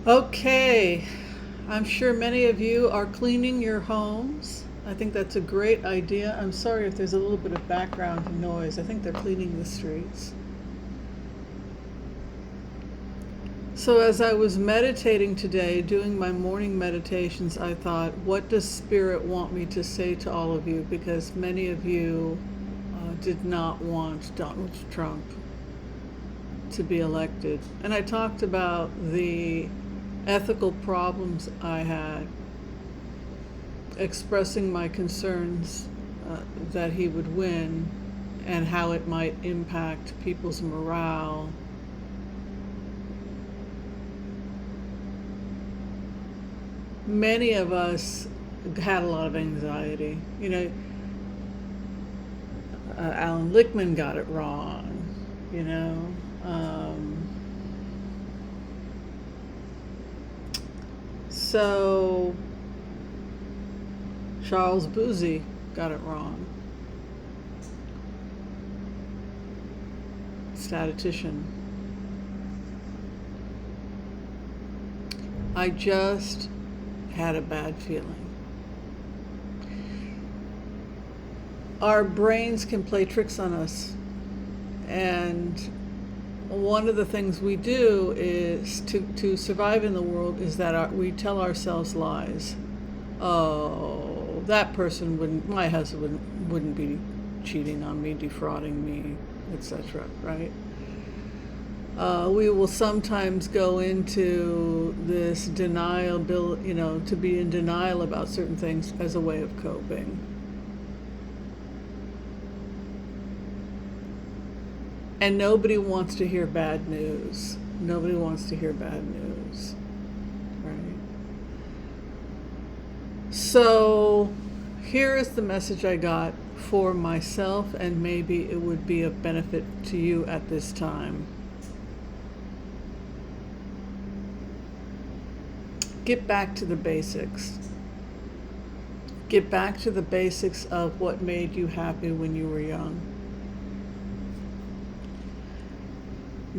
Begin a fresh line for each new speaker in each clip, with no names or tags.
Okay, I'm sure many of you are cleaning your homes. I think that's a great idea. I'm sorry if there's a little bit of background noise. I think they're cleaning the streets. So, as I was meditating today, doing my morning meditations, I thought, what does Spirit want me to say to all of you? Because many of you did not want Donald Trump to be elected. And I talked about the ethical problems I had expressing my concerns that he would win and how it might impact people's morale. Many of us had a lot of anxiety. Alan Lichtman got it wrong, you know. So Charles Boozy got it wrong. Statistician. I just had a bad feeling. Our brains can play tricks on us. And one of the things we do is to survive in the world is that we tell ourselves lies. Oh, that person wouldn't, my husband wouldn't be cheating on me, defrauding me, etc., right? We will sometimes go into this denial, to be in denial about certain things as a way of coping. And nobody wants to hear bad news. Nobody wants to hear bad news, right? So here is the message I got for myself, and maybe it would be of benefit to you at this time. Get back to the basics. Get back to the basics of what made you happy when you were young.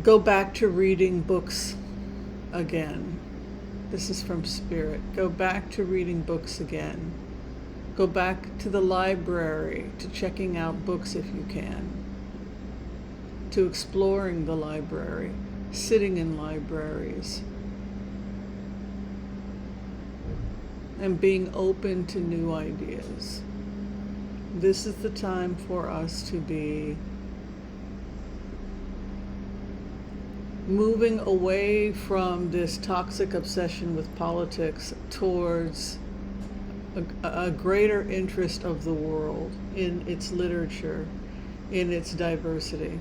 Go back to reading books again. This is from Spirit. Go back to reading books again. Go back to the library, to checking out books if you can, to exploring the library, sitting in libraries, and being open to new ideas. This is the time for us to be moving away from this toxic obsession with politics towards a greater interest of the world in its literature, in its diversity.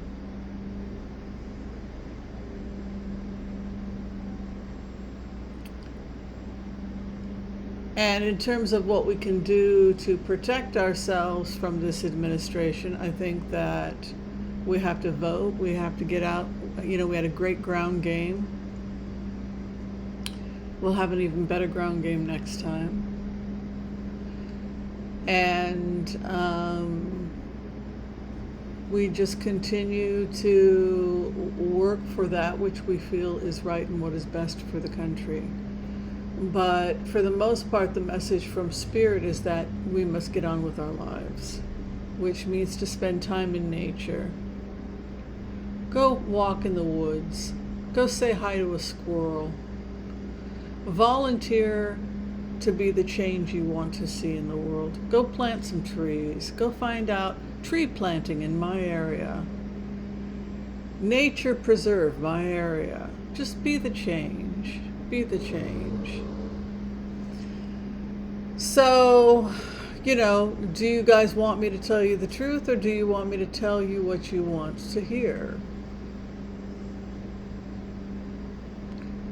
And in terms of what we can do to protect ourselves from this administration, I think that we have to vote, we have to get out. We had a great ground game. We'll have an even better ground game next time. And we just continue to work for that which we feel is right and what is best for the country. But for the most part, the message from Spirit is that we must get on with our lives, which means to spend time in nature. Go walk in the woods. Go say hi to a squirrel. Volunteer to be the change you want to see in the world. Go plant some trees. Go find out tree planting in my area. Nature preserve my area. Just be the change. Be the change. So, do you guys want me to tell you the truth, or do you want me to tell you what you want to hear?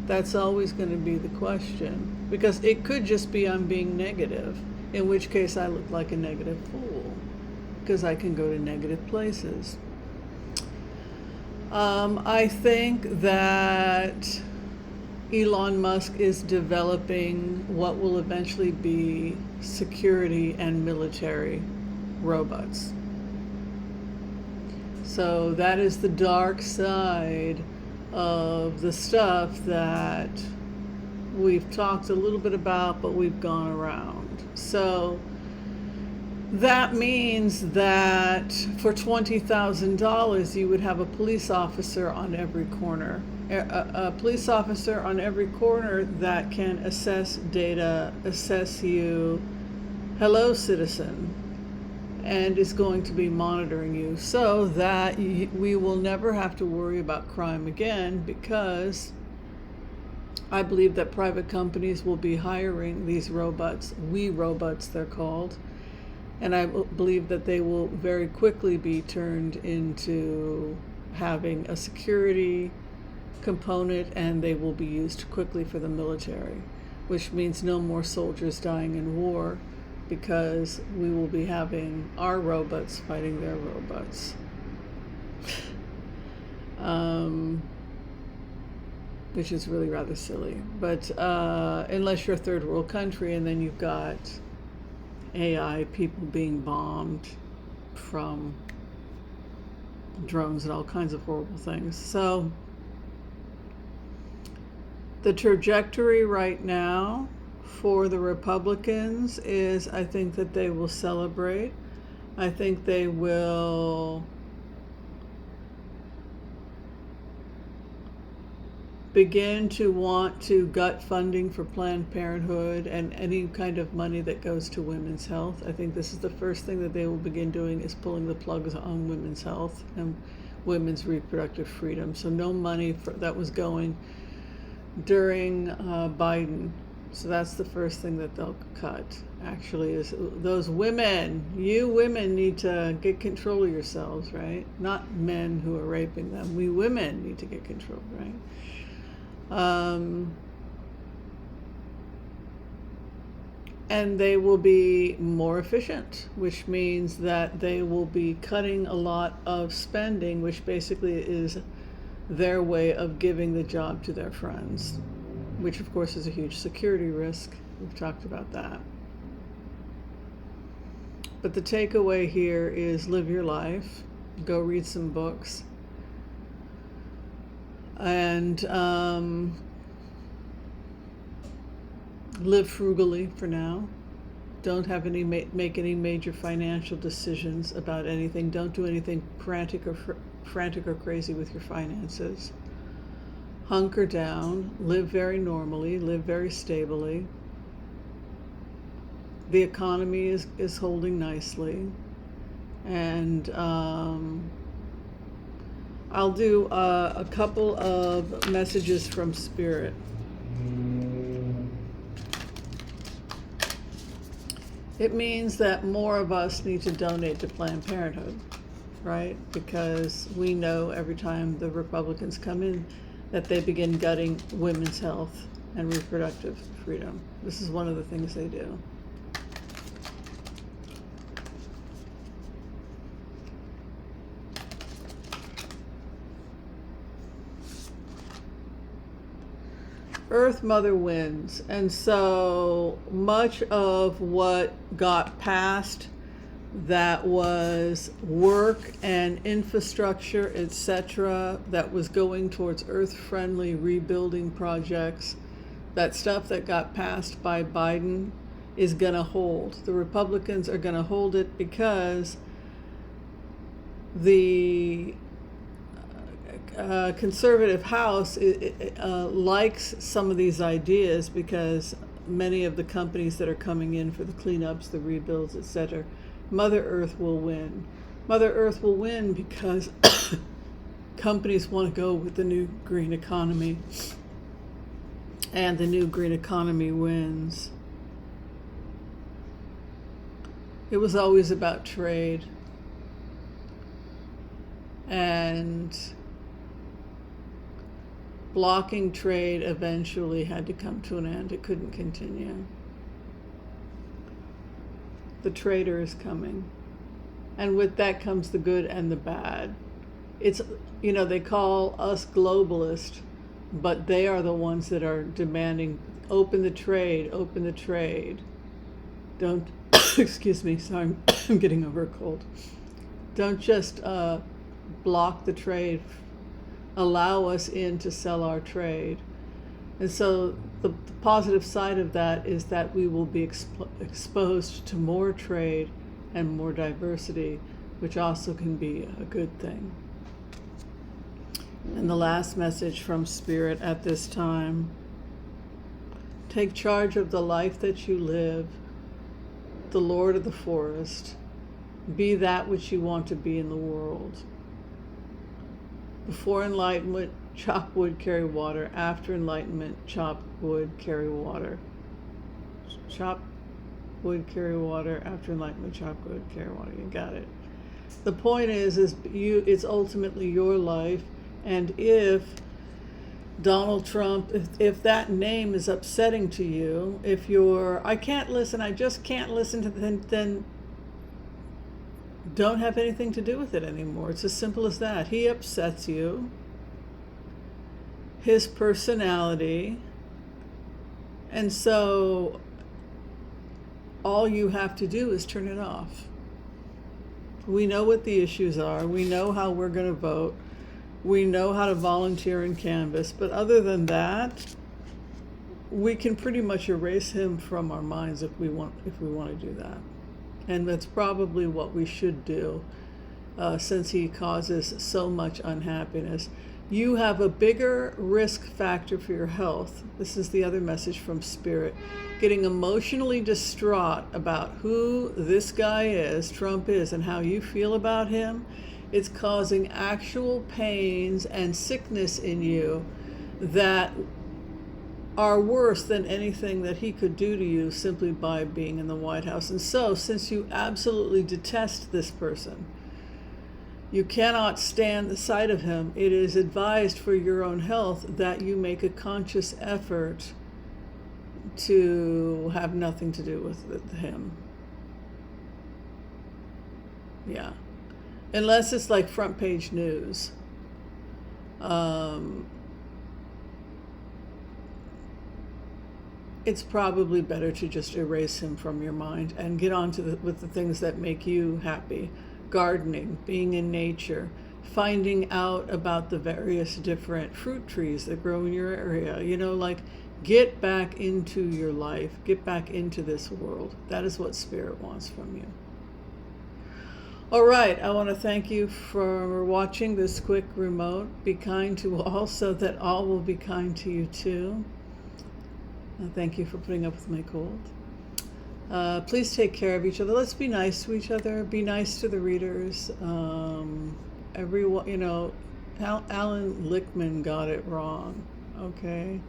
That's always going to be the question, because it could just be I'm being negative, in which case I look like a negative fool, because I can go to negative places. I think that Elon Musk is developing what will eventually be security and military robots. So that is the dark side of the stuff that we've talked a little bit about, but we've gone around. So that means that for $20,000, you would have a police officer on every corner. A police officer on every corner that can assess data, assess you, hello, citizen, and is going to be monitoring you so that we will never have to worry about crime again, because I believe that private companies will be hiring these robots, robots they're called, and I believe that they will very quickly be turned into having a security component, and they will be used quickly for the military, which means no more soldiers dying in war, because we will be having our robots fighting their robots. Which is really rather silly. But unless you're a third world country, and then you've got AI, people being bombed from drones and all kinds of horrible things. So the trajectory right now for the Republicans is, I think that they will celebrate. I think they will begin to want to gut funding for Planned Parenthood and any kind of money that goes to women's health. I think this is the first thing that they will begin doing, is pulling the plugs on women's health and women's reproductive freedom. So no money that was going during Biden. So that's the first thing that they'll cut, actually, is those women. You women need to get control of yourselves, right? Not men who are raping them. We women need to get control, right? And they will be more efficient, which means that they will be cutting a lot of spending, which basically is their way of giving the job to their friends, which of course is a huge security risk. We've talked about that. But the takeaway here is live your life, go read some books, and live frugally for now. Don't have make any major financial decisions about anything. Don't do anything frantic or crazy with your finances. Hunker down, live very normally, live very stably. The economy is holding nicely, and I'll do a couple of messages from Spirit. It means that more of us need to donate to Planned Parenthood, right? Because we know every time the Republicans come in that they begin gutting women's health and reproductive freedom. This is one of the things they do. Earth Mother wins, and so much of what got passed that was work and infrastructure, etc., that was going towards earth-friendly rebuilding projects, that stuff that got passed by Biden is going to hold. The Republicans are going to hold it because the conservative House likes some of these ideas, because many of the companies that are coming in for the cleanups, the rebuilds, etc., Mother Earth will win. Mother Earth will win because companies want to go with the new green economy, and the new green economy wins. It was always about trade, and blocking trade eventually had to come to an end. It couldn't continue. The trader is coming. And with that comes the good and the bad. It's, they call us globalist, but they are the ones that are demanding, open the trade, open the trade. Don't, excuse me, sorry, I'm getting over a cold. Don't just block the trade. Allow us in to sell our trade. And so the positive side of that is that we will be exposed to more trade and more diversity, which also can be a good thing. And the last message from Spirit at this time: take charge of the life that you live, the Lord of the forest. Be that which you want to be in the world. Before enlightenment, chop wood, carry water. After enlightenment, chop wood, carry water. Chop wood, carry water. After enlightenment, chop wood, carry water. You got it. The point is it's ultimately your life. And if Donald Trump, if that name is upsetting to you, if you're, I can't listen, I just can't listen to, then don't have anything to do with it anymore. It's as simple as that. He upsets you. His personality. And so all you have to do is turn it off. We know what the issues are. We know how we're going to vote. We know how to volunteer and canvass. But other than that, we can pretty much erase him from our minds if we want to do that. And that's probably what we should do, since he causes so much unhappiness. You have a bigger risk factor for your health. This is the other message from Spirit. Getting emotionally distraught about who this guy is, Trump is, and how you feel about him. It's causing actual pains and sickness in you that are worse than anything that he could do to you simply by being in the White House. And so, since you absolutely detest this person, you cannot stand the sight of him, it is advised for your own health that you make a conscious effort to have nothing to do with him. Yeah. Unless it's like front page news. It's probably better to just erase him from your mind and get on to with the things that make you happy. Gardening, being in nature, finding out about the various different fruit trees that grow in your area. Like, get back into your life, get back into this world. That is what Spirit wants from you. All right, I want to thank you for watching this quick remote. Be kind to all so that all will be kind to you too. Thank you for putting up with my cold. Please take care of each other. Let's be nice to each other. Be nice to the readers. Everyone, Alan Lichtman got it wrong. Okay.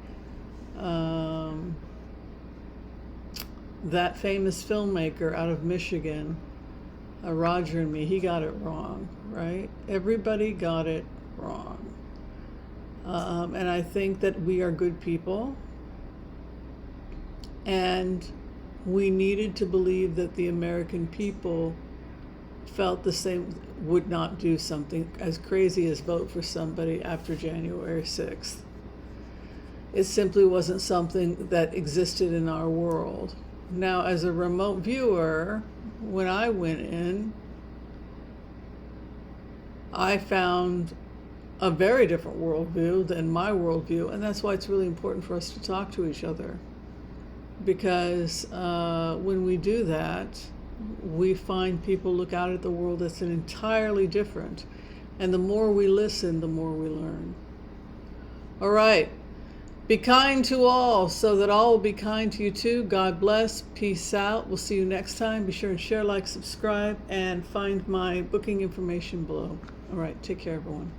That famous filmmaker out of Michigan, Roger and Me, he got it wrong, right? Everybody got it wrong. And I think that we are good people. And we needed to believe that the American people felt the same, would not do something as crazy as vote for somebody after January 6th. It simply wasn't something that existed in our world. Now, as a remote viewer, when I went in, I found a very different worldview than my worldview, and that's why it's really important for us to talk to each other. Because when we do that, we find people look out at the world that's entirely different. And the more we listen, the more we learn. All right. Be kind to all so that all will be kind to you too. God bless. Peace out. We'll see you next time. Be sure and share, like, subscribe, and find my booking information below. All right. Take care, everyone.